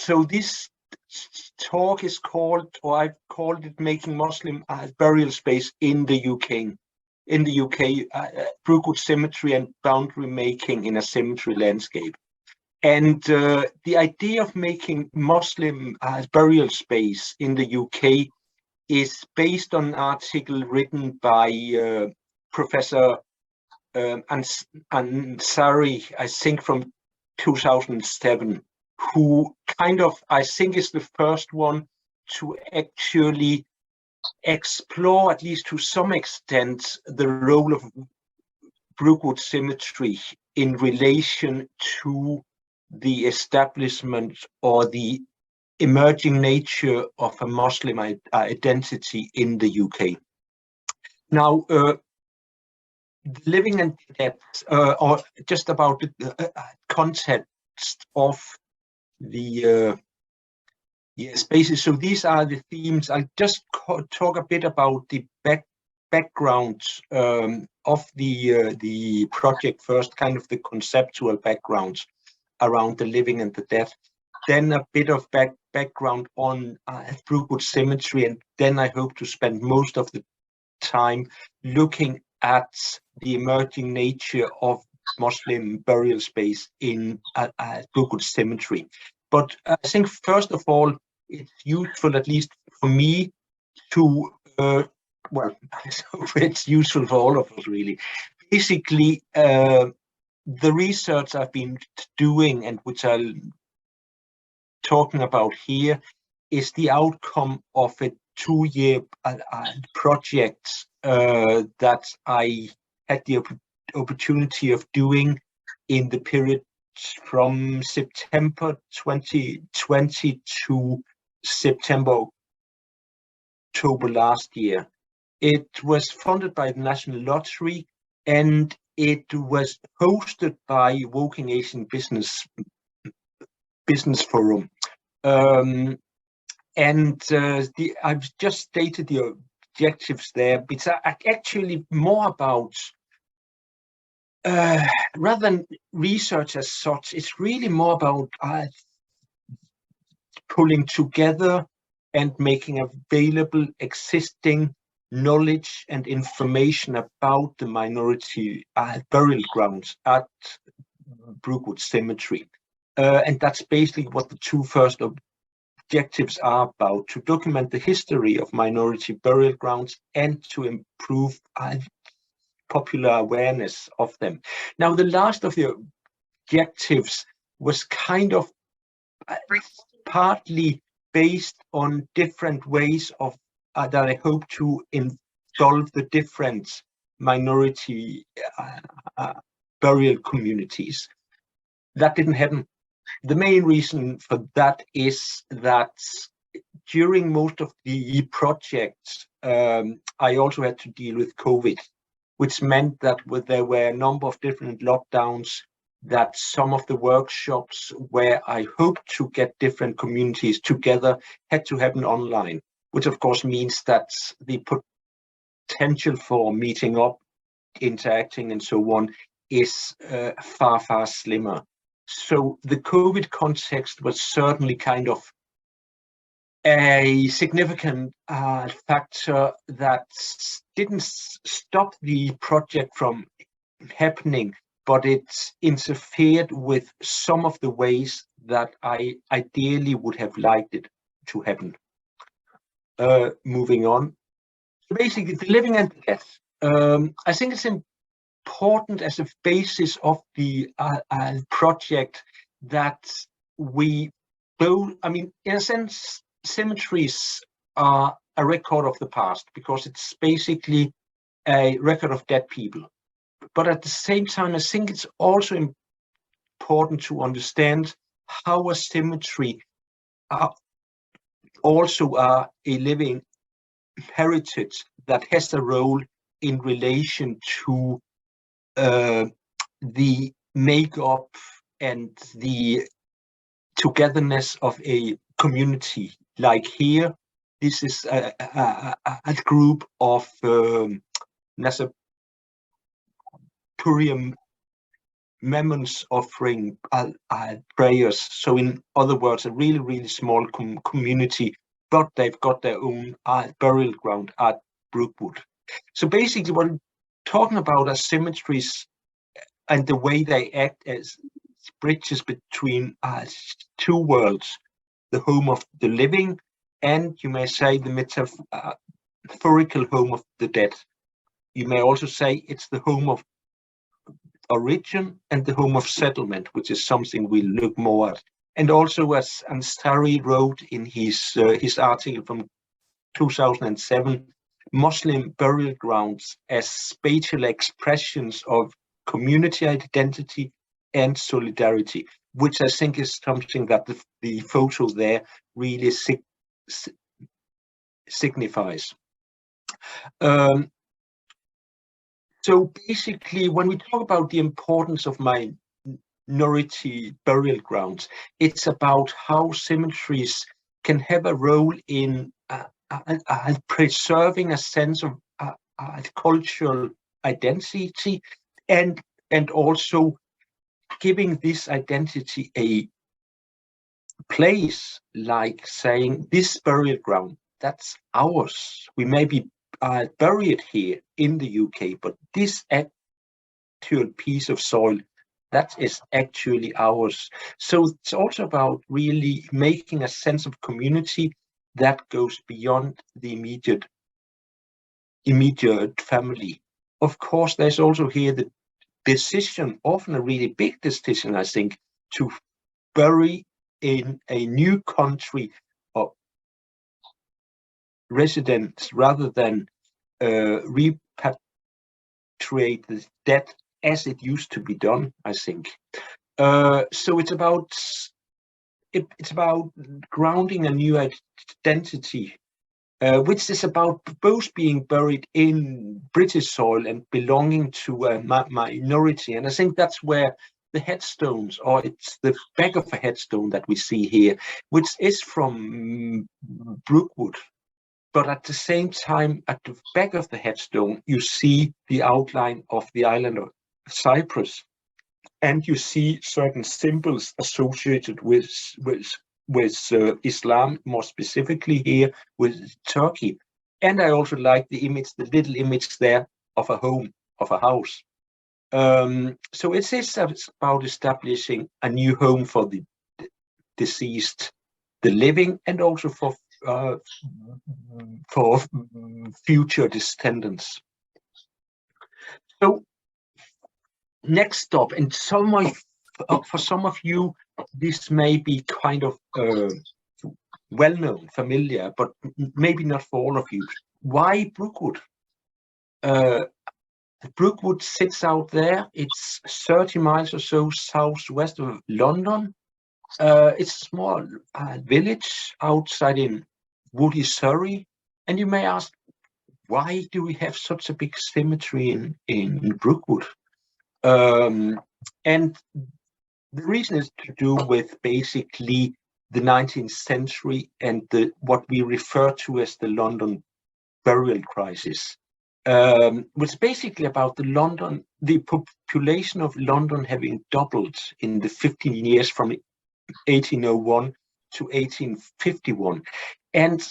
So this talk is called, or I've called it, Making Muslim Burial Space in the UK. In the UK, Brookwood Cemetery and boundary making in a cemetery landscape. And the idea of making Muslim burial space in the UK is based on an article written by Professor Ansari, I think from 2007, who kind of, I think, is the first one to actually explore, at least to some extent, the role of Brookwood Cemetery in relation to the establishment or the emerging nature of a Muslim identity in the UK. Now, living and death, or just about the context of the spaces. So these are the themes. I'll just talk a bit about the background of the project first, kind of the conceptual background around the living and the death. Then a bit of background on Brookwood Cemetery, and then I hope to spend most of the time looking at the emerging nature of Muslim burial space in Brookwood Cemetery. But I think first of all, it's useful, at least for me, to, well, it's useful for all of us really. Basically, the research I've been doing and which I'll talking about here is the outcome of a 2-year project that I had the opportunity of doing in the period from September 2020 to September, October last year. It was funded by the National Lottery and it was hosted by Woking Asian Business Forum. I've just stated the objectives there. It's actually more about, rather than research as such, it's really more about pulling together and making available existing knowledge and information about the minority burial grounds at Brookwood Cemetery. And that's basically what the two first objectives are about: to document the history of minority burial grounds and to improve popular awareness of them. Now, the last of the objectives was kind of partly based on different ways of that I hope to involve the different minority burial communities. That didn't happen. The main reason for that is that during most of the project, I also had to deal with COVID, which meant that there were a number of different lockdowns, that some of the workshops where I hoped to get different communities together had to happen online, which of course means that the potential for meeting up, interacting and so on is far, far slimmer. So the COVID context was certainly kind of a significant factor that didn't stop the project from happening, but it interfered with some of the ways that I ideally would have liked it to happen. Moving on. So basically, the living and the death. I think it's important as a basis of the project that we both, I mean, in a sense, cemeteries are a record of the past because it's basically a record of dead people. But at the same time, I think it's also important to understand how a cemetery also are a living heritage that has a role in relation to the makeup and the togetherness of a community. Like here, this is a group of Nasapurium Memons offering prayers. So in other words, a really, really small community, but they've got their own burial ground at Brookwood. So basically what I'm talking about are cemeteries and the way they act as bridges between two worlds, the home of the living and, you may say, the metaphorical home of the dead. You may also say it's the home of origin and the home of settlement, which is something we'll look more at. And also, as Ansari wrote in his article from 2007, Muslim burial grounds as spatial expressions of community identity and solidarity, which I think is something that the photo there really signifies. So basically, when we talk about the importance of minority burial grounds, it's about how cemeteries can have a role in preserving a sense of cultural identity and also giving this identity a place, like saying this burial ground, that's ours. We may be buried here in the UK, but this actual piece of soil, that is actually ours. So it's also about really making a sense of community that goes beyond the immediate family. Of course, there's also here the decision, often a really big decision, I think, to bury in a new country of residents rather than repatriate the dead as it used to be done, I think. So it's about grounding a new identity, which is about both being buried in British soil and belonging to a minority. And I think that's where the headstones, or it's the back of a headstone that we see here, which is from Brookwood. But at the same time, at the back of the headstone, you see the outline of the island of Cyprus, and you see certain symbols associated with Islam, more specifically here with Turkey. And I also like the image, the little image there of a home, of a house. So it is about establishing a new home for the deceased, the living, and also for future descendants. So next stop, and for some of you, this may be kind of well-known, familiar, but maybe not for all of you. Why Brookwood? Brookwood sits out there. It's 30 miles or so southwest of London. It's a small village outside in woody Surrey. And you may ask, why do we have such a big cemetery in Brookwood? And the reason is to do with basically the 19th century and what we refer to as the London burial crisis, which is basically about the population of London having doubled in the 15 years from 1801 to 1851. And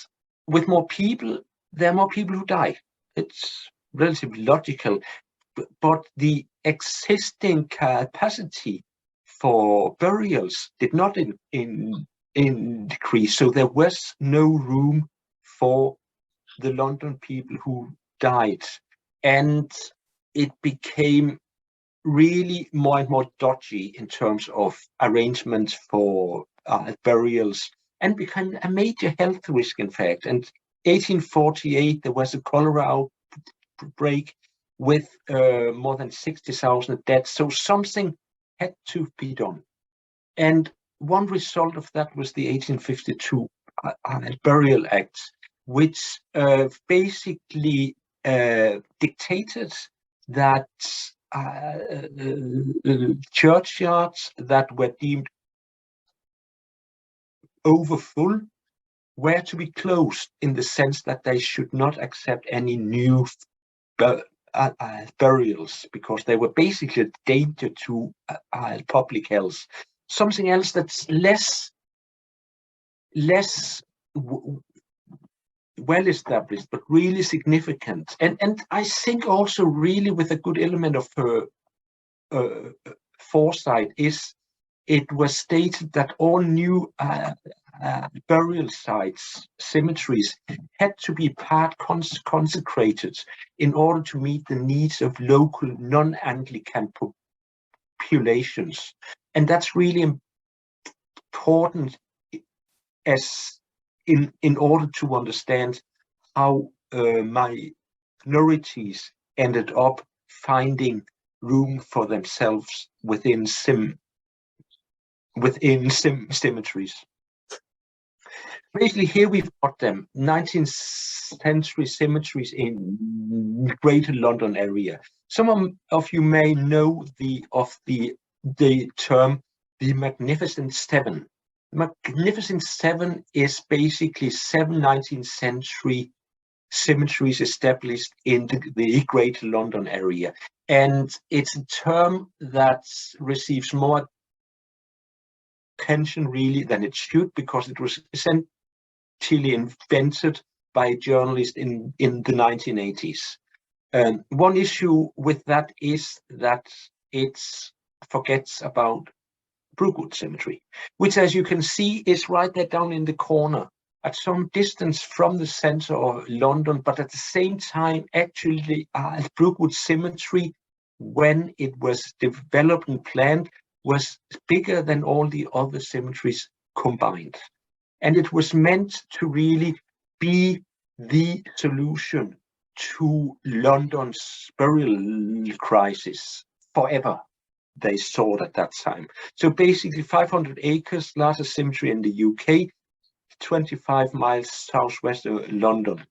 with more people, there are more people who die. It's relatively logical, but the existing capacity for burials did not increase. So there was no room for the London people who died. And it became really more and more dodgy in terms of arrangements for burials, and became a major health risk, in fact. And 1848, there was a cholera outbreak with more than 60,000 deaths. So something had to be done. And one result of that was the 1852 Burial Act, which basically dictated that churchyards that were deemed overfull were to be closed, in the sense that they should not accept any new burials, because they were basically a danger to public health. Something else that's less well established, but really significant, and I think also really with a good element of foresight, is it was stated that all new burial sites, cemeteries, had to be part consecrated in order to meet the needs of local non-Anglican populations. And that's really important as in order to understand how minorities ended up finding room for themselves within cemeteries. Basically, here we've got them, 19th century cemeteries in Greater London area. Some of you may know the term the Magnificent Seven. The Magnificent Seven is basically 7 19th century cemeteries established in the Greater London area. And it's a term that receives more attention really than it should, because it was essentially invented by a journalist in the 1980s. One issue with that is that it forgets about Brookwood Cemetery, which, as you can see, is right there down in the corner at some distance from the center of London, but at the same time, actually, Brookwood Cemetery, when it was developed and planned, was bigger than all the other cemeteries combined. And it was meant to really be the solution to London's burial crisis forever, they thought at that time. So basically 500 acres, largest cemetery in the UK, 25 miles southwest of London.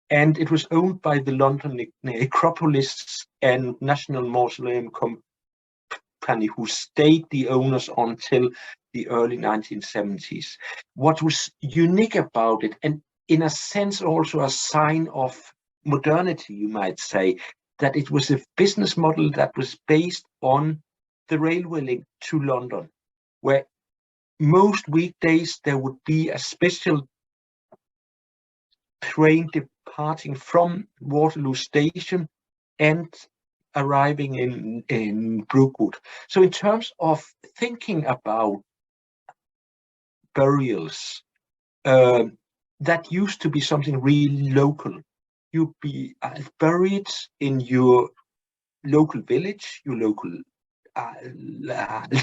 And it was owned by the London Necropolis and National Mausoleum Company, who stayed the owners until the early 1970s. What was unique about it, and in a sense also a sign of modernity, you might say, that it was a business model that was based on the railway link to London, where most weekdays there would be a special train departing from Waterloo Station and arriving in Brookwood. So in terms of thinking about burials, that used to be something really local. You'd be buried in your local village, your local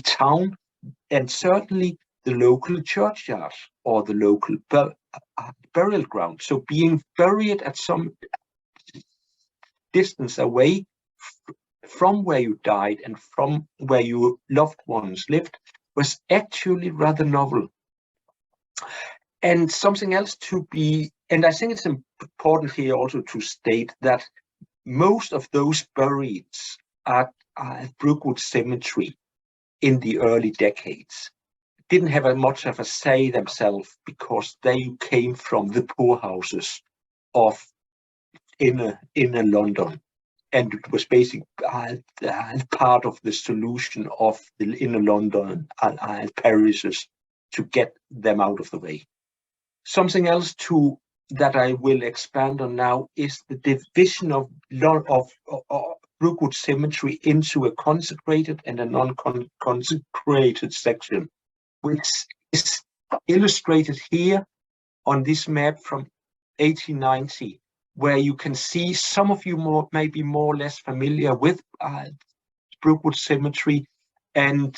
town, and certainly the local churchyard or the local burial ground. So being buried at some distance away from where you died and from where your loved ones lived was actually rather novel. And something else to be, and I think it's important here also to state that most of those buried at Brookwood Cemetery in the early decades didn't have much of a say themselves, because they came from the poorhouses of inner London, and it was basically part of the solution of the inner London parishes to get them out of the way. Something else that I will expand on now is the division of Brookwood Cemetery into a consecrated and a non-consecrated section, which is illustrated here on this map from 1890, where you can see, some of you may be more or less familiar with Brookwood Cemetery, and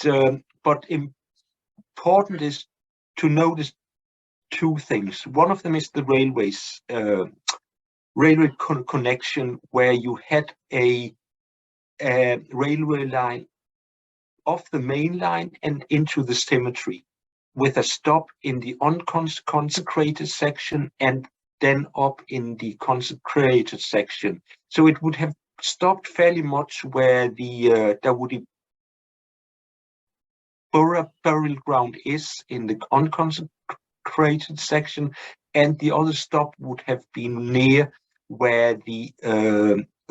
but important is to notice two things. One of them is the railway connection, where you had a railway line off the main line and into the cemetery, with a stop in the unconsecrated section and then up in the consecrated section. So it would have stopped fairly much where the Dawoodi burial ground is in the unconsecrated section, and the other stop would have been near where the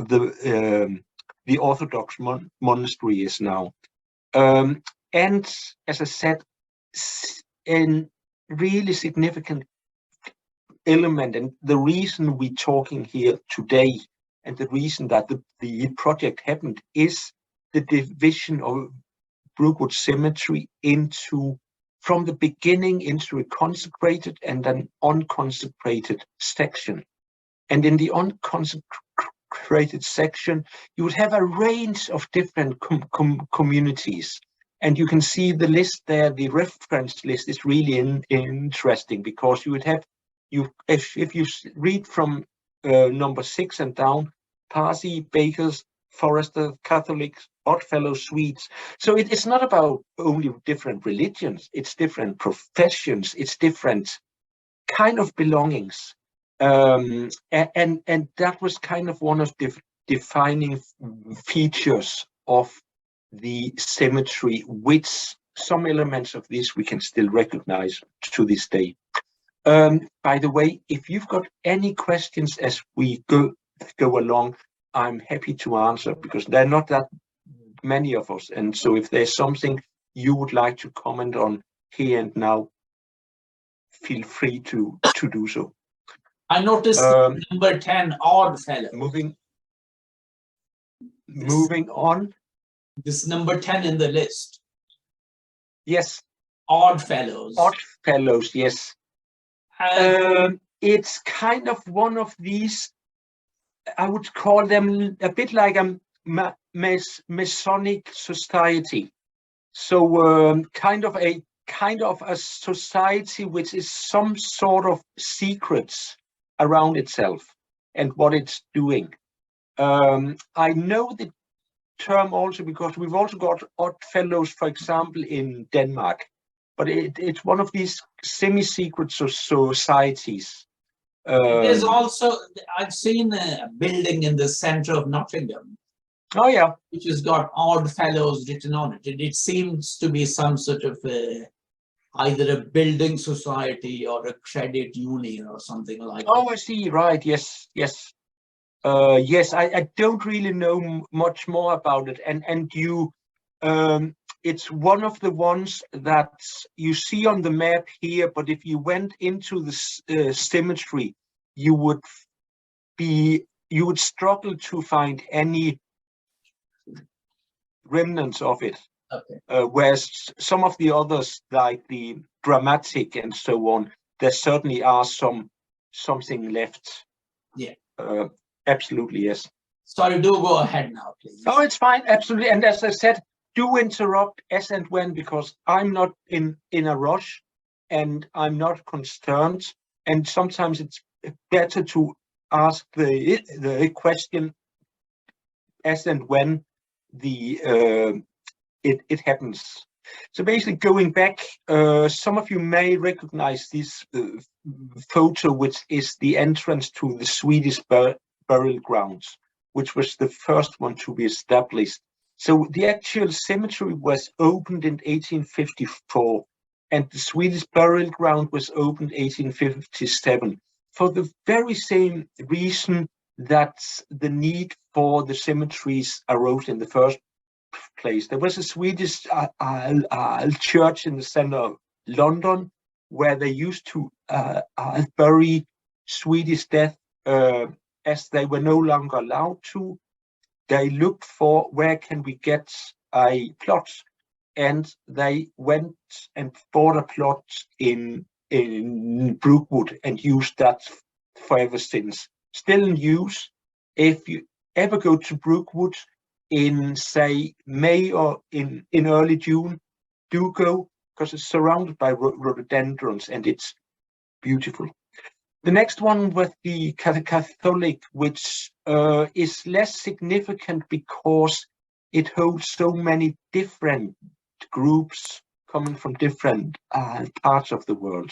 the Orthodox monastery is now. And as I said, a really significant element, and the reason we're talking here today, and the reason that the project happened, is the division of Brookwood Cemetery from the beginning into a consecrated and an unconsecrated section. And in the unconsecrated section, you would have a range of different communities. And you can see the list there, the reference list is really interesting, because you would have, if you read from number 6 and down, Parsi, Bakers, Foresters, Catholics, Oddfellows, Swedes. So it's not about only different religions, it's different professions, it's different kind of belongings. And that was kind of one of the defining features of the cemetery, which some elements of this we can still recognize to this day. By the way, if you've got any questions as we go along, I'm happy to answer, because there are not that many of us. And so if there's something you would like to comment on here and now, feel free to do so. I noticed number 10, Odd Fellows. Moving on. This number 10 in the list. Yes. Odd Fellows. Odd Fellows, yes. It's kind of one of these, I would call them a bit like a Masonic society. So kind of a society which is some sort of secrets around itself and what it's doing. I know the term also because we've also got Odd Fellows, for example, in Denmark, but it's one of these semi-secret societies. There's also, I've seen a building in the center of Nottingham. Oh yeah, which has got Odd Fellows written on it. And it seems to be some sort of either a building society or a credit union or something like that. Oh, I see. Right. Yes. Yes. Yes. I don't really know much more about it. And you, it's one of the ones that you see on the map here. But if you went into the cemetery, you would struggle to find any remnants of it. Okay. Whereas some of the others, like the dramatic and so on, there certainly are something left. Yeah. Absolutely, yes. Sorry, do go ahead now, please. Oh, it's fine, absolutely. And as I said, do interrupt as and when, because I'm not in a rush and I'm not concerned. And sometimes it's better to ask the question as and when it happens. So basically, going back, some of you may recognize this photo, which is the entrance to the Swedish burial grounds, which was the first one to be established. So the actual cemetery was opened in 1854, and the Swedish burial ground was opened 1857, for the very same reason that the need for the cemeteries arose in the first place. There was a Swedish church in the center of London where they used to bury Swedish dead as they were no longer allowed to. They looked for where can we get a plot, and they went and bought a plot in Brookwood and used that forever since. Still in use. If you ever go to Brookwood in, say, May or in early June, do go, because it's surrounded by rhododendrons and it's beautiful. The next one with the Catholic, which is less significant because it holds so many different groups coming from different parts of the world.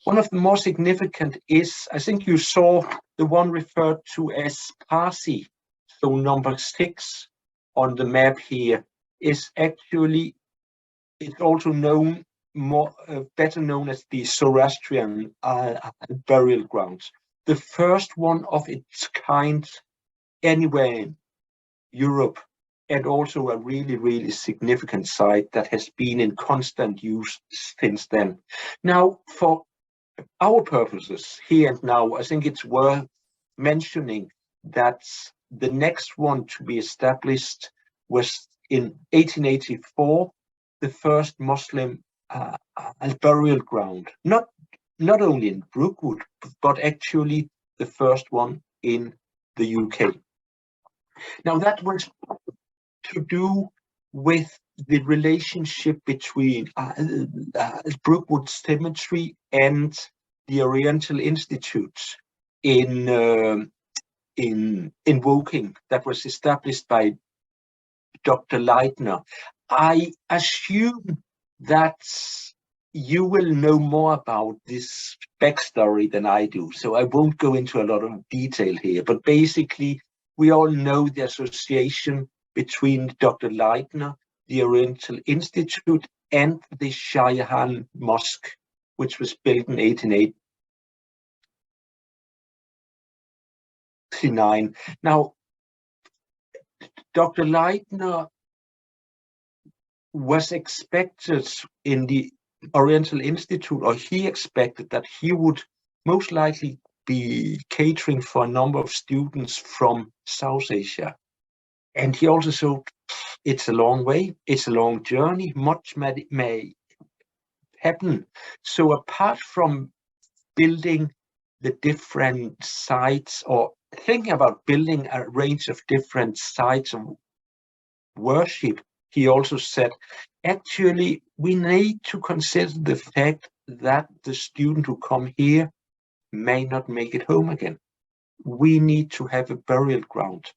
One of the more significant is, I think you saw the one referred to as Parsi. So number 6 on the map here is actually, it's also known better known as the Zoroastrian burial grounds. The first one of its kind anywhere in Europe, and also a really, really significant site that has been in constant use since then. Now, for our purposes here and now, I think it's worth mentioning that the next one to be established was in 1884, the first Muslim burial ground, not only in Brookwood, but actually the first one in the UK. Now, that was to do with the relationship between Brookwood Cemetery and the Oriental Institute in Woking, that was established by Dr. Leitner. I assume that you will know more about this backstory than I do, so I won't go into a lot of detail here, but basically we all know the association between Dr. Leitner, the Oriental Institute, and the Shah Jahan Mosque, which was built in 1889. Now, Dr. Leitner was expected in the Oriental Institute, or he expected that he would most likely be catering for a number of students from South Asia. And he also saw it's a long way, it's a long journey, much may happen. So apart from building the different sites, or thinking about building a range of different sites of worship, he also said, actually, we need to consider the fact that the student who come here may not make it home again. We need to have a burial ground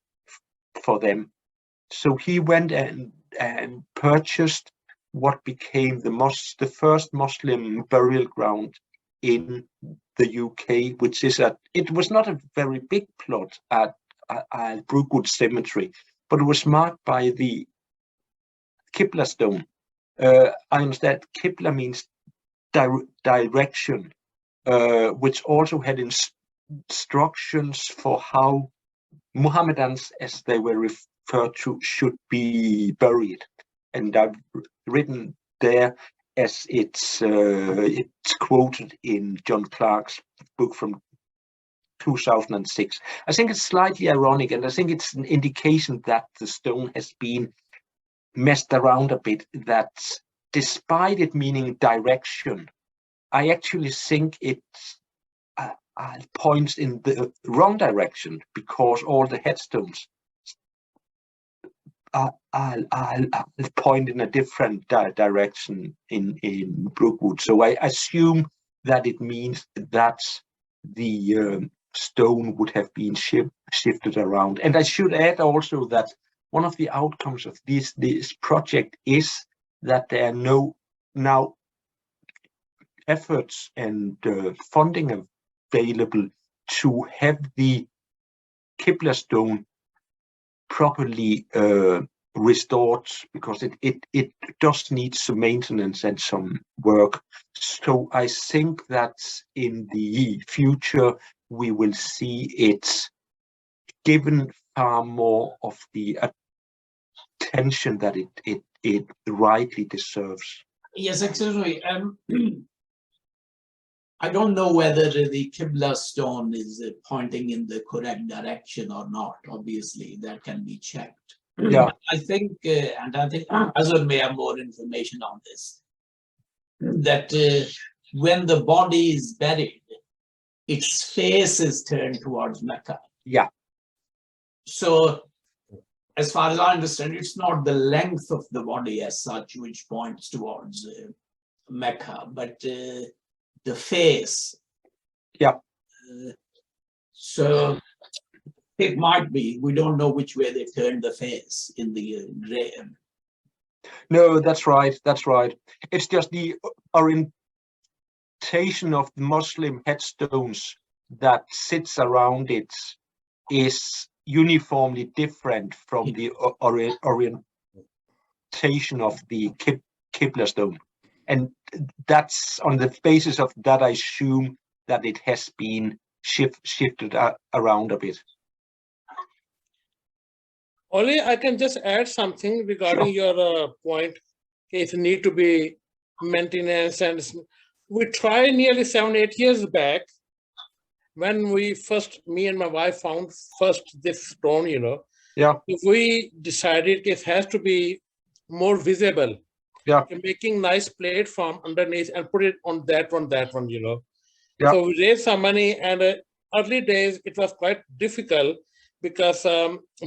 for them. So he went and purchased what became the first Muslim burial ground in the UK, which is it was not a very big plot at Brookwood Cemetery, but it was marked by the Qibla stone. I understand Qibla means direction, which also had instructions for how Muhammadans, as they were referred to, should be buried. And I've written there, as it's quoted in John Clarke's book from 2006. I think it's slightly ironic, and I think it's an indication that the stone has been messed around a bit, that despite it meaning direction, I actually think it points in the wrong direction, because all the headstones point in a different direction in Brookwood. So I assume that it means that the stone would have been shifted around. And I should add also that one of the outcomes of this project is that there are now efforts and funding available to have the Qibla stone properly restored, because it does need some maintenance and some work. So I think that in the future we will see it given far more of the attention that it rightly deserves. Yes, excuse me. I don't know whether the Qibla stone is pointing in the correct direction or not. Obviously, that can be checked. Yeah. I think Azur may have more information on this, that when the body is buried, its face is turned towards Mecca. Yeah. So, as far as I understand, it's not the length of the body as such which points towards Mecca, but the face. Yeah. So it might be, we don't know which way they turned the face in the grave. No, that's right. That's right. It's just the orientation of the Muslim headstones that sits around it is uniformly different from the orientation of the Qibla stone. And that's on the basis of that, I assume that it has been shifted around a bit. Only I can just add something regarding your point. It need to be maintenance, and we tried nearly 7-8 years back when we first, me and my wife found first this stone. Yeah. We decided it has to be more visible. Yeah. Making nice platform underneath and put it on that one. Yeah. So we raised some money, and early days it was quite difficult because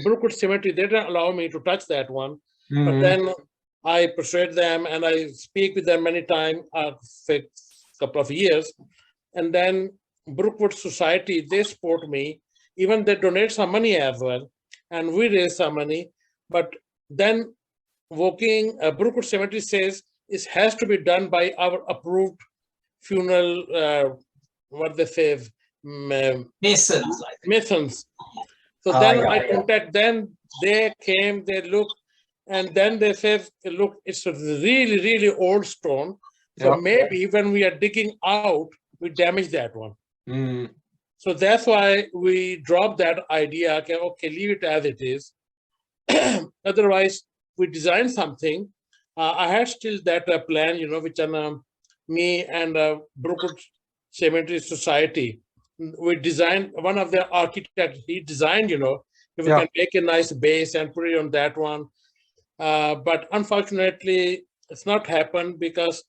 Brookwood Cemetery, they didn't allow me to touch that one. But then I persuade them and I speak with them many times for a couple of years. And then Brookwood Society, they support me. Even they donate some money as well. And we raise some money. But then Brookwood Cemetery says it has to be done by our approved funeral, what they say, Masons. Masons. So then I contact them. They came, they looked, and then they said, look, it's a really, really old stone. So maybe when we are digging out, we damage that one. So that's why we dropped that idea. Okay, leave it as it is. Otherwise, we designed something. I had still that plan, which me and Brookwood Cemetery Society, we designed, one of the architects, he designed, if we can make a nice base and put it on that one. But unfortunately, it's not happened because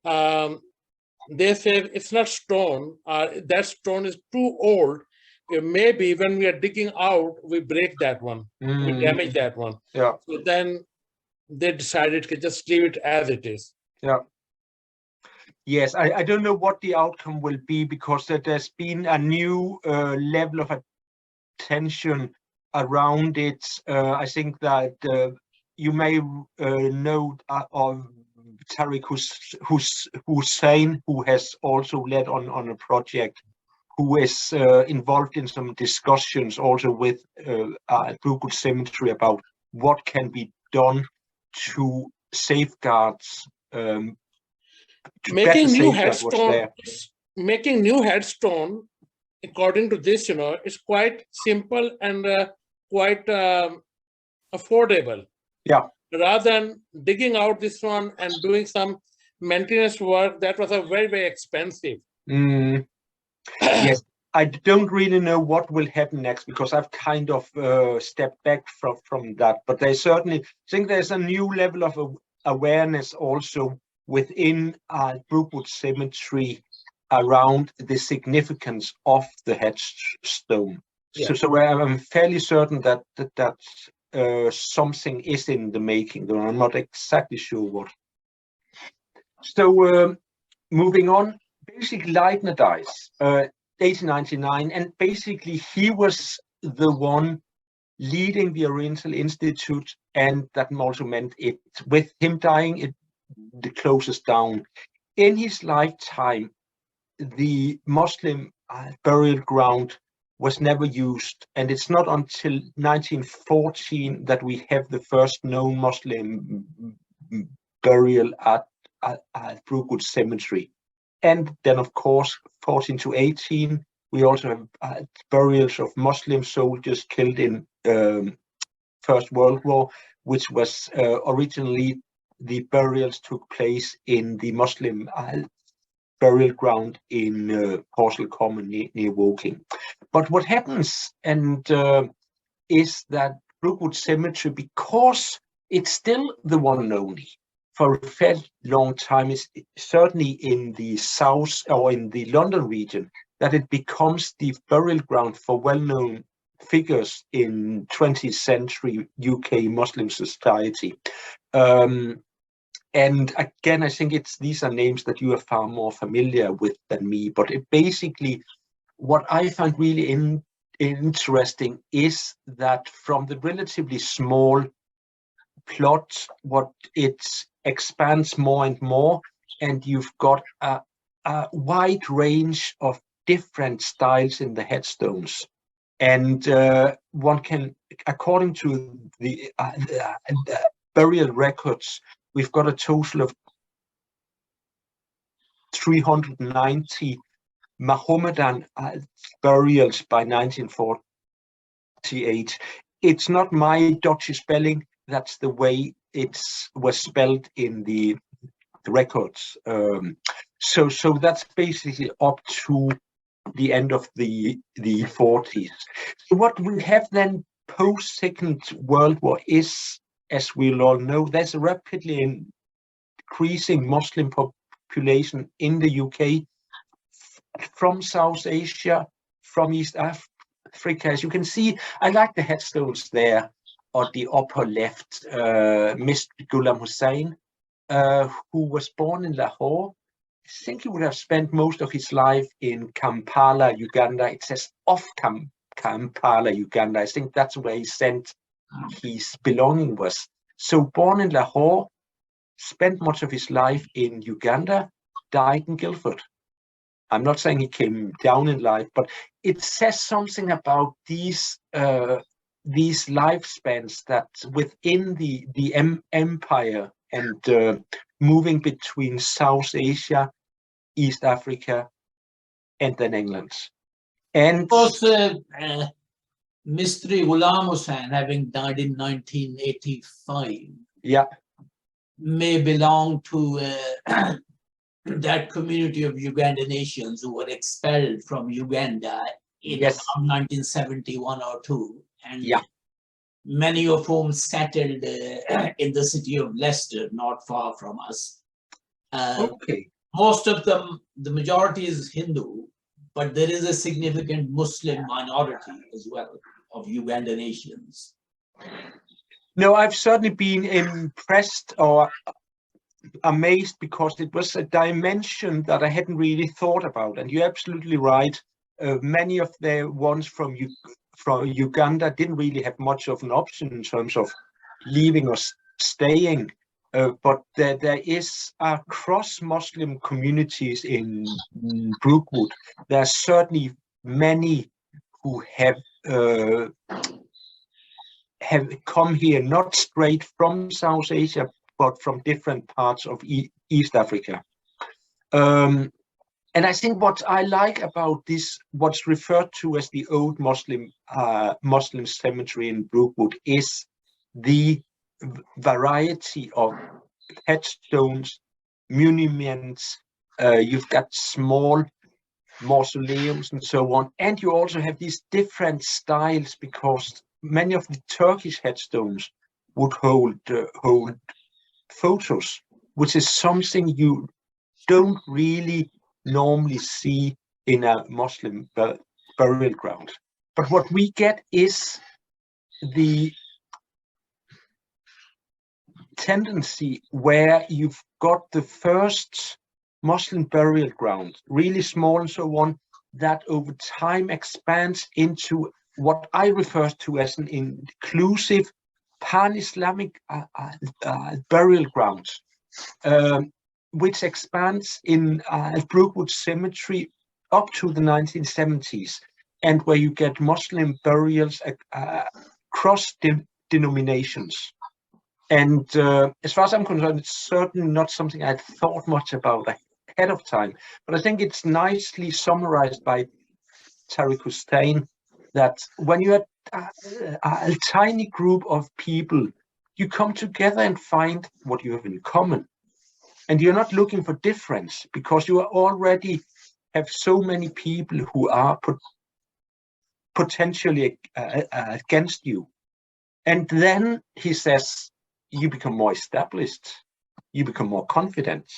they said it's not stone. That stone is too old. Maybe when we are digging out, we break that one. We damage that one. Yeah. So then they decided to just leave it as it is. Yeah. Yes, I don't know what the outcome will be because there's been a new level of attention around it. I think that you may know of Tariq Hussain, who has also led on a project, who is involved in some discussions also with Brookwood Cemetery about what can be done to safeguard making new headstone, according to this, it's quite simple and quite affordable. Yeah. Rather than digging out this one and doing some maintenance work, that was a very, very expensive. Yes, I don't really know what will happen next because I've kind of stepped back from that. But I certainly think there's a new level of awareness also within Brookwood Cemetery around the significance of the headstone. Yeah. So I'm fairly certain that something is in the making, though I'm not exactly sure what. So moving on, basically Leitner dies 1899, and basically he was the one leading the Oriental Institute, and that also meant it, with him dying, it closes down. In his lifetime, the Muslim burial ground was never used, and it's not until 1914 that we have the first known Muslim burial at Brookwood Cemetery. And then, of course, 14 to 18, we also have burials of Muslim soldiers killed in First World War, which was originally the burials took place in the Muslim burial ground in Horsell Common near Woking. But what happens is that Brookwood Cemetery, because it's still the one and only for a fairly long time, is certainly in the south or in the London region, that it becomes the burial ground for well-known figures in 20th century UK Muslim society. And again, I think these are names that you are far more familiar with than me. But basically, what I find really interesting is that from the relatively small plot, what it expands more and more, and you've got a wide range of different styles in the headstones. And one can, according to the burial records, we've got a total of 390 Mohammedan burials by 1948. it's not my dodgy spelling. That's the way it was spelled in the records. So that's basically up to the end of the 40s. So what we have then post Second World War is, as we all know, there's a rapidly increasing Muslim population in the UK from South Asia, from East Africa. As you can see, I like the headstones there on the upper left. Mr. Ghulam Hussain, who was born in Lahore. I think he would have spent most of his life in Kampala, Uganda. It says off Kampala, Uganda. I think that's where he sent his belonging was. So born in Lahore, spent much of his life in Uganda, died in Guildford. I'm not saying he came down in life, but it says something about these lifespans that within the empire and moving between South Asia, East Africa, and then England. And of course, Mr. Ghulam Hussain, having died in 1985, yeah, may belong to that community of Ugandan Asians who were expelled from Uganda in yes, around 1971 or 2, and yeah, many of whom settled in the city of Leicester, not far from us. okay. Most of them, the majority is Hindu, but there is a significant Muslim minority as well of Ugandan Asians. No, I've certainly been impressed or amazed because it was a dimension that I hadn't really thought about. And you're absolutely right. Many of the ones from Uganda didn't really have much of an option in terms of leaving or staying. But there is across Muslim communities in Brookwood, there are certainly many who have come here not straight from South Asia, but from different parts of East Africa. And I think what I like about this, what's referred to as the old Muslim cemetery in Brookwood, is the variety of headstones, monuments. You've got small mausoleums and so on, and you also have these different styles because many of the Turkish headstones would hold photos, which is something you don't really normally see in a Muslim burial ground. But what we get is the tendency where you've got the first Muslim burial ground, really small and so on, that over time expands into what I refer to as an inclusive pan-Islamic burial ground, which expands in Brookwood Cemetery up to the 1970s, and where you get Muslim burials across denominations. And as far as I'm concerned, it's certainly not something I'd thought much about ahead of time. But I think it's nicely summarized by Tariq Hussain that when you're a tiny group of people, you come together and find what you have in common. And you're not looking for difference because you already have so many people who are potentially against you. And then he says, you become more established, you become more confident.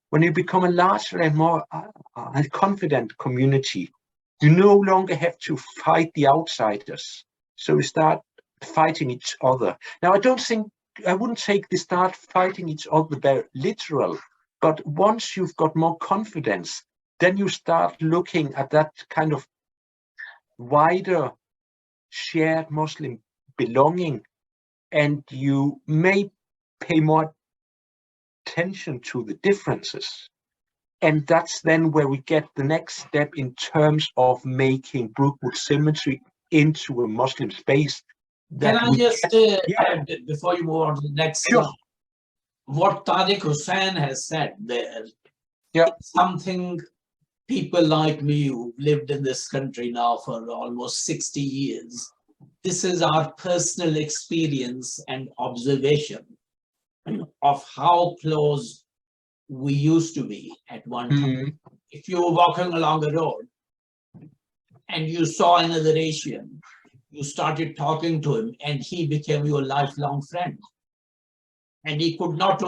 When you become a larger and more confident community, you no longer have to fight the outsiders. So we start fighting each other. Now, I wouldn't take the start fighting each other very literal, but once you've got more confidence, then you start looking at that kind of wider shared Muslim belonging, and you may pay more attention to the differences. And that's then where we get the next step in terms of making Brookwood Cemetery into a Muslim space. Can I just, before you move on to the next slide, what Tariq Hussain has said there, something people like me who've lived in this country now for almost 60 years this is our personal experience and observation of how close we used to be at one time. If you were walking along a road and you saw another Asian, you started talking to him and he became your lifelong friend. And he could not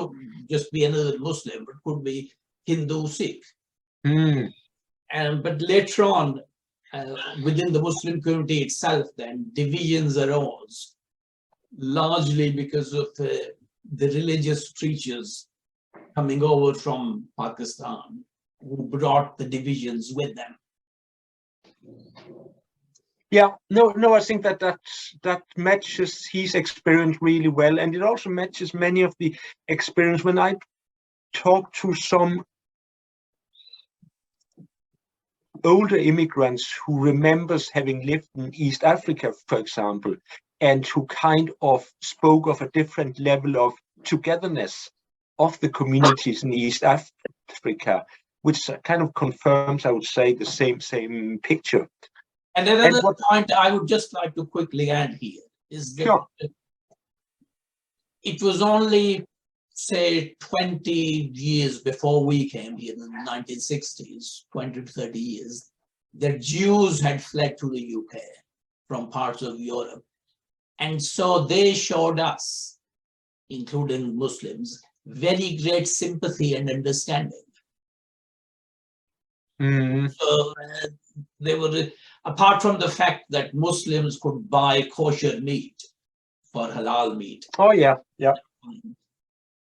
just be another Muslim, but could be Hindu, Sikh. But later on, within the Muslim community itself, then divisions arose, largely because of the religious preachers coming over from Pakistan, who brought the divisions with them. Yeah, no, I think that matches his experience really well, and it also matches many of the experience when I talk to some older immigrants who remembers having lived in East Africa, for example, and who kind of spoke of a different level of togetherness of the communities in East Africa, which kind of confirms, I would say, the same picture. And another point I would just like to quickly add here is that it was only, say, 20 years before we came here in the 1960s, 20 to 30 years, that Jews had fled to the UK from parts of Europe. And so they showed us, including Muslims, very great sympathy and understanding. So they were, apart from the fact that Muslims could buy kosher meat for halal meat. Oh, yeah.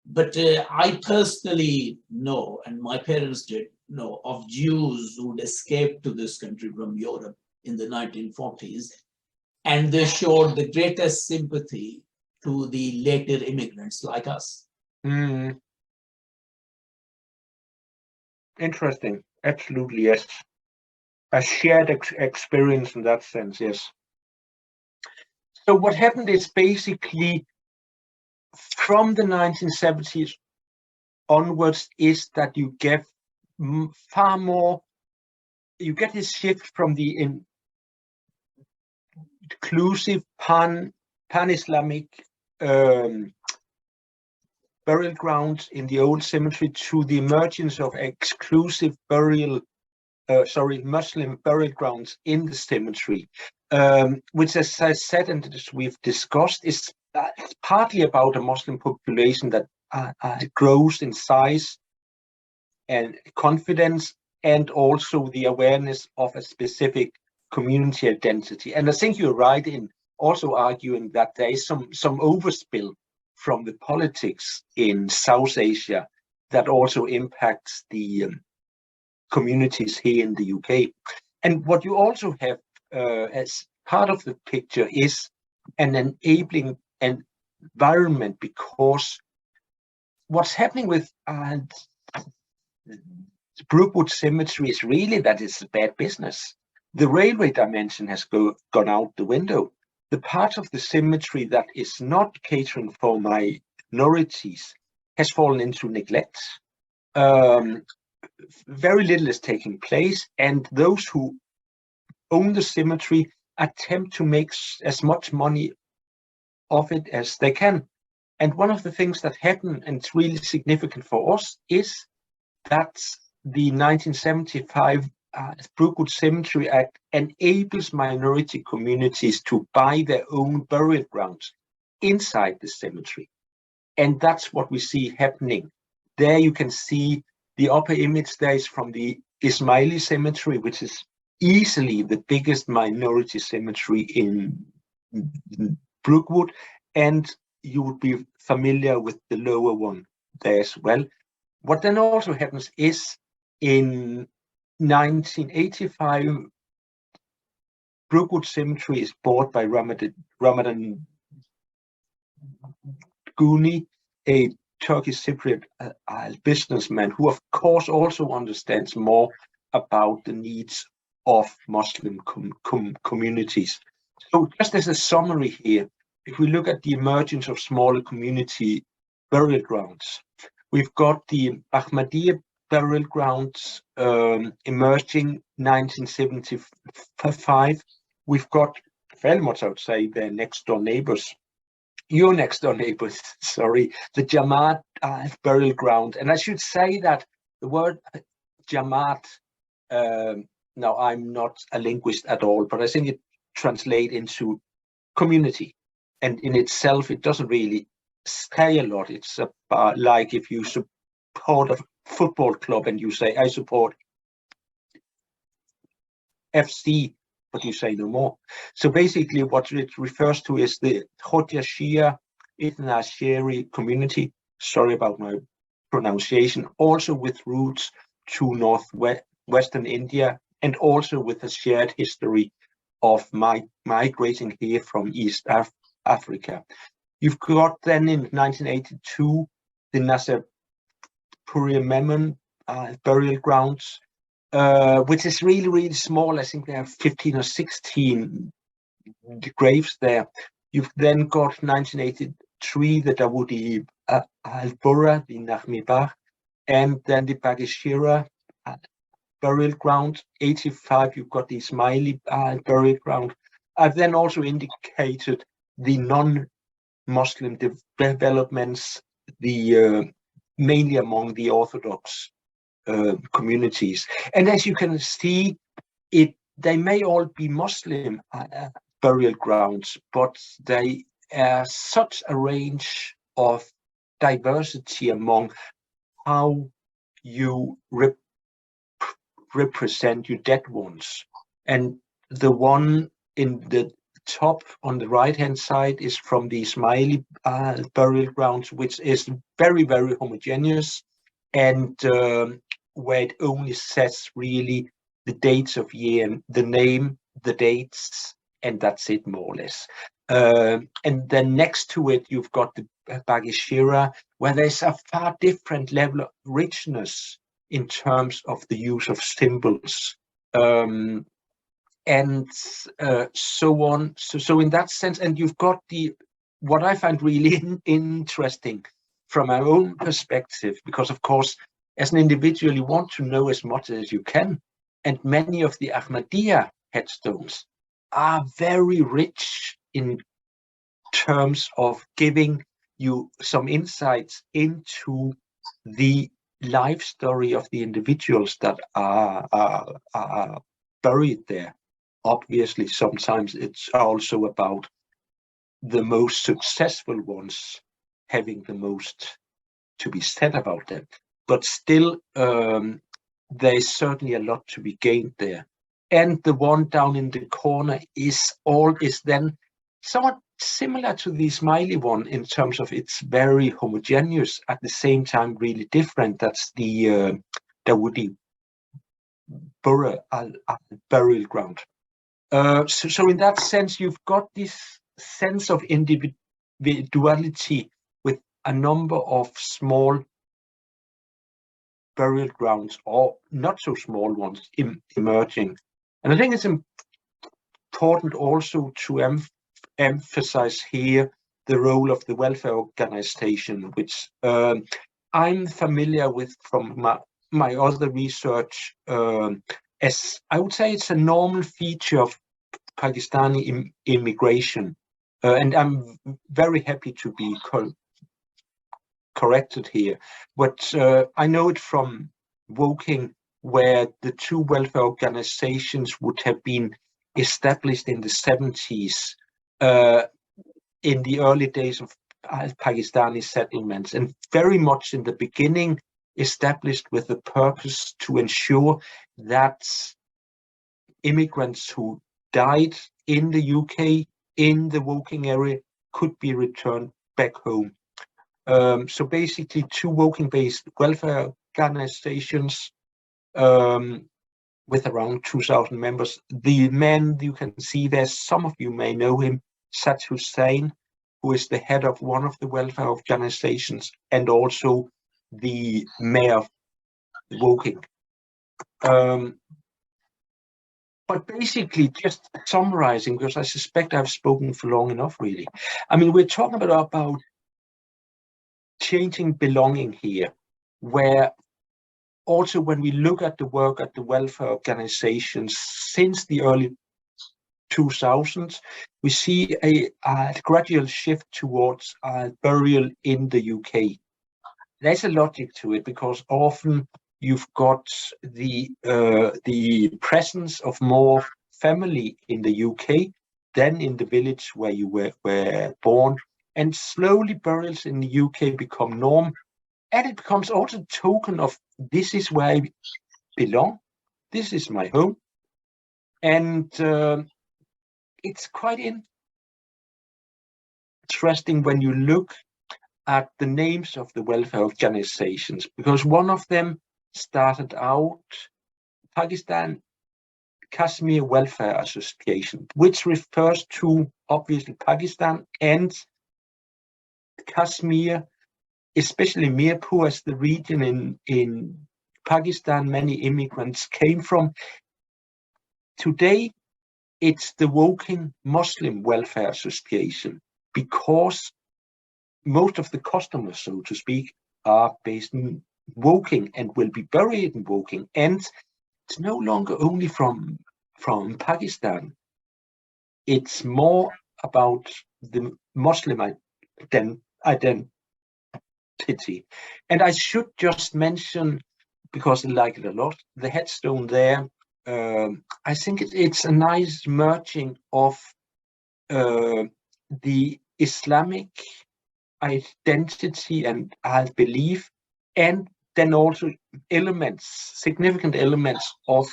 But I personally know, and my parents did know, of Jews who'd escaped to this country from Europe in the 1940s, and they showed the greatest sympathy to the later immigrants like us. Interesting. Absolutely, yes. A shared experience in that sense, yes. So what happened is basically from the 1970s onwards is that you get far more, you get this shift from the inclusive pan-Islamic burial grounds in the old cemetery to the emergence of exclusive Muslim burial grounds in the cemetery, which, as I said and as we've discussed, is partly about a Muslim population that grows in size and confidence, and also the awareness of a specific community identity. And I think you're right in also arguing that there is some overspill from the politics in South Asia that also impacts the communities here in the UK. And what you also have as part of the picture is an enabling environment, because what's happening with Brookwood Cemetery is really that it's a bad business. The railway dimension has gone out the window. The part of the cemetery that is not catering for minorities has fallen into neglect. Very little is taking place, and those who own the cemetery attempt to make as much money of it as they can. And one of the things that happened, and it's really significant for us, is that the 1975 Brookwood Cemetery Act enables minority communities to buy their own burial grounds inside the cemetery. And that's what we see happening. There you can see the upper image there is from the Ismaili Cemetery, which is easily the biggest minority cemetery in Brookwood. And you would be familiar with the lower one there as well. What then also happens is in 1985, Brookwood Cemetery is bought by Ramadan Guni, a Turkish Cypriot businessman who, of course, also understands more about the needs of Muslim communities. So just as a summary here, if we look at the emergence of smaller community burial grounds, we've got the Ahmadiyya burial grounds emerging 1975. We've got very much, I would say, their next door neighbors. Your next door neighbors, sorry, the Jamaat burial ground. And I should say that the word Jamaat, now I'm not a linguist at all, but I think it translates into community. And in itself, it doesn't really say a lot. It's about like if you support a football club and you say, I support FC, but you say no more. So basically what it refers to is the Khwaja Kamal-ud-Din community. Sorry about my pronunciation. Also with roots to northwestern India, and also with a shared history of migrating here from East Africa. You've got then in 1982 the Nasirpuri Memon burial grounds, which is really, really small. I think there are 15 or 16 graves there. You've then got 1983 the Dawoodi al-Burra, the Nahmibah, and then the Bageshira burial ground. 85, you've got the Ismaili burial ground. I've then also indicated the non-Muslim developments, the mainly among the Orthodox communities. And as you can see, they may all be Muslim burial grounds, but they are such a range of diversity among how you represent your dead ones. And the one in the top on the right hand side is from the Ismaili burial grounds, which is very, very homogeneous, and where it only says really the dates of year and the name, the dates, and that's it more or less. And then next to it, you've got the Bageshira, where there's a far different level of richness in terms of the use of symbols, and so on. So in that sense, and you've got what I find really interesting from my own perspective, because of course, as an individual, you want to know as much as you can. And many of the Ahmadiyya headstones are very rich in terms of giving you some insights into the life story of the individuals that are buried there. Obviously, sometimes it's also about the most successful ones having the most to be said about them. But still, there's certainly a lot to be gained there. And the one down in the corner is then somewhat similar to the Ismaili one in terms of it's very homogeneous, at the same time really different. That's the Dawoodi Burra burial ground. So in that sense, you've got this sense of individuality with a number of small burial grounds, or not so small ones, emerging. And I think it's important also to emphasize here the role of the welfare organization, which I'm familiar with from my other research, as I would say it's a normal feature of Pakistani immigration. And I'm very happy to be corrected here. But I know it from Woking, where the two welfare organizations would have been established in the 70s, in the early days of Pakistani settlements, and very much in the beginning established with the purpose to ensure that immigrants who died in the UK, in the Woking area, could be returned back home. So basically two Woking-based welfare organizations with around 2,000 members. The man you can see there, some of you may know him, Sad Hussain, who is the head of one of the welfare organizations and also the mayor of Woking. But basically, just summarizing, because I suspect I've spoken for long enough, really. I mean, we're talking about changing belonging here, where also when we look at the work at the welfare organizations since the early 2000s, we see a gradual shift towards burial in the UK. There's a logic to it, because often you've got the presence of more family in the UK than in the village where you were born, and slowly burials in the UK become norm, and it becomes also a token of this is where I belong, this is my home, and it's quite interesting when you look at the names of the welfare organizations, because one of them started out Pakistan Kashmir Welfare Association, which refers to obviously Pakistan and Kashmir, especially Mirpur as the region in Pakistan many immigrants came from. Today, it's the Woking Muslim Welfare Association, because most of the customers, so to speak, are based in Woking and will be buried in Woking. And it's no longer only from Pakistan. It's more about the Muslim identity. And I should just mention, because I like it a lot, the headstone there. I think it's a nice merging of the Islamic identity and belief, and then also significant elements of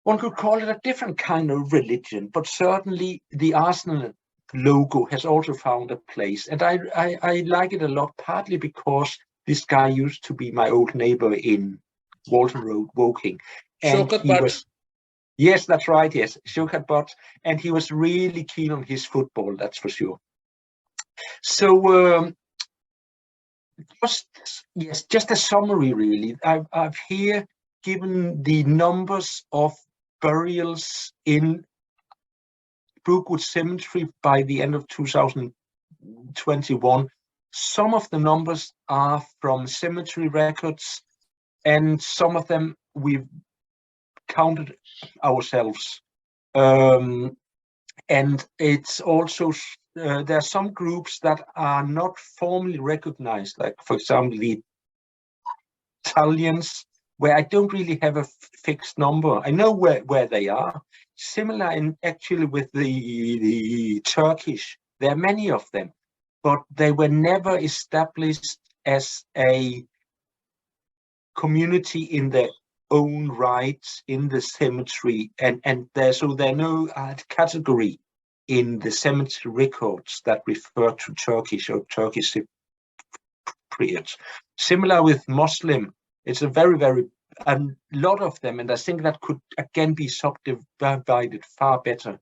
one could call it a different kind of religion, but certainly the Arsenal logo has also found a place. And I like it a lot, partly because this guy used to be my old neighbor in Walton Road, Woking. And he was, yes, that's right, yes, Shaukat Butt, and he was really keen on his football, that's for sure. So just a summary, really. I've here given the numbers of burials in Brookwood Cemetery by the end of 2021. Some of the numbers are from cemetery records, and some of them we've counted ourselves. And it's also there are some groups that are not formally recognized, like, for example, the Italians, where I don't really have a fixed number. I know where they are. Similar actually with the Turkish. There are many of them, but they were never established as a community in their own right in the cemetery, and there's no category in the cemetery records that refer to Turkish or Turkish Cypriots. Similar with Muslim, it's a lot of them, and I think that could again be subdivided far better.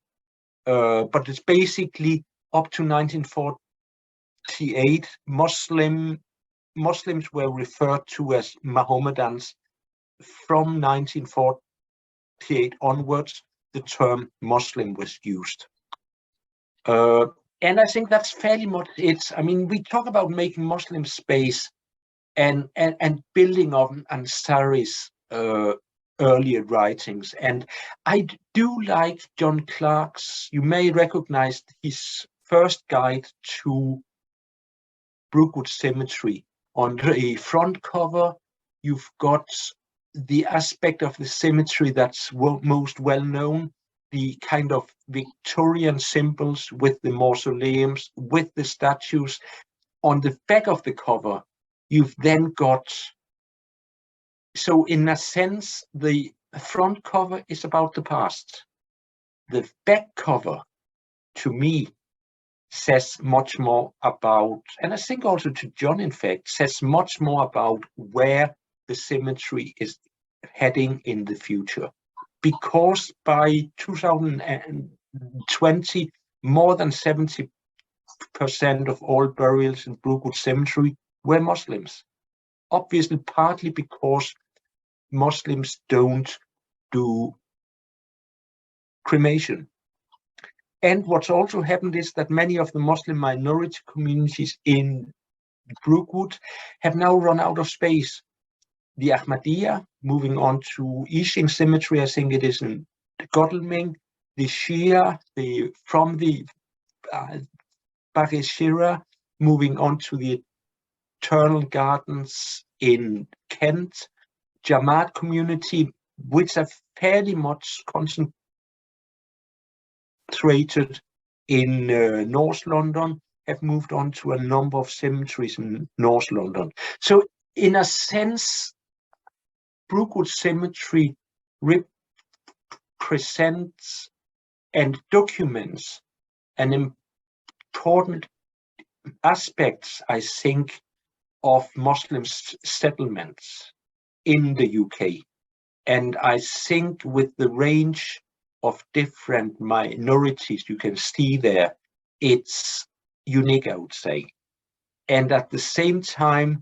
But it's basically up to 1948, Muslims were referred to as Mohammedans. From 1948 onwards, the term Muslim was used. And I think that's fairly much it. I mean, we talk about making Muslim space and building on Ansari's earlier writings. And I do like John Clarke's, you may recognize his first guide to Brookwood Cemetery. On the front cover, you've got the aspect of the cemetery that's most well known, the kind of Victorian symbols with the mausoleums, with the statues. On the back of the cover, you've then got, so in a sense, the front cover is about the past. The back cover, to me, says much more about, and I think also to John, in fact, says much more about where the cemetery is heading in the future. Because by 2020, more than 70% of all burials in Brookwood Cemetery were Muslims. Obviously, partly because Muslims don't do cremation. And what's also happened is that many of the Muslim minority communities in Brookwood have now run out of space. The Ahmadiyya, moving on to Ishing Cemetery, I think it is in Godalming. the Shia, from the Barishira, moving on to the Eternal Gardens in Kent, Jamaat community, which are fairly much concentrated in North London, have moved on to a number of cemeteries in North London. So in a sense, Brookwood Cemetery represents and documents an important aspects, I think, of Muslim settlements in the UK. And I think with the range of different minorities you can see there, it's unique, I would say. And at the same time,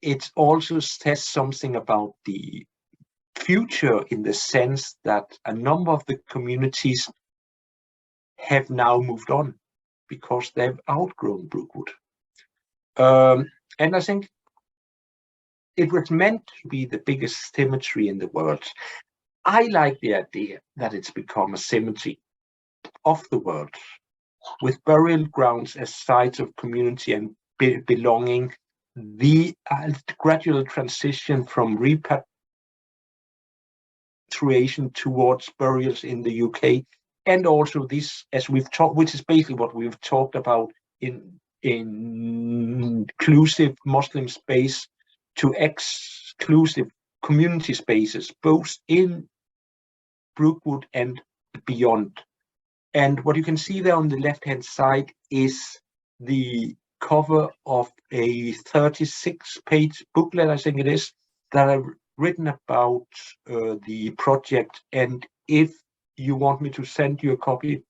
it also says something about the future, in the sense that a number of the communities have now moved on because they've outgrown Brookwood. And I think it was meant to be the biggest cemetery in the world. I like the idea that it's become a cemetery of the world, with burial grounds as sites of community and belonging, the gradual transition from repatriation towards burials in the UK, and also this, as we've talked, which is basically what we've talked about in inclusive Muslim space to exclusive community spaces, both in Brookwood and beyond. And what you can see there on the left-hand side is the cover of a 36-page booklet, I think it is, that I've written about the project. And if you want me to send you a copy,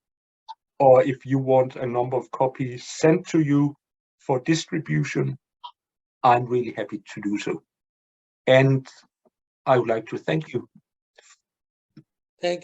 or if you want a number of copies sent to you for distribution, I'm really happy to do so. And I would like to thank you. Thank you.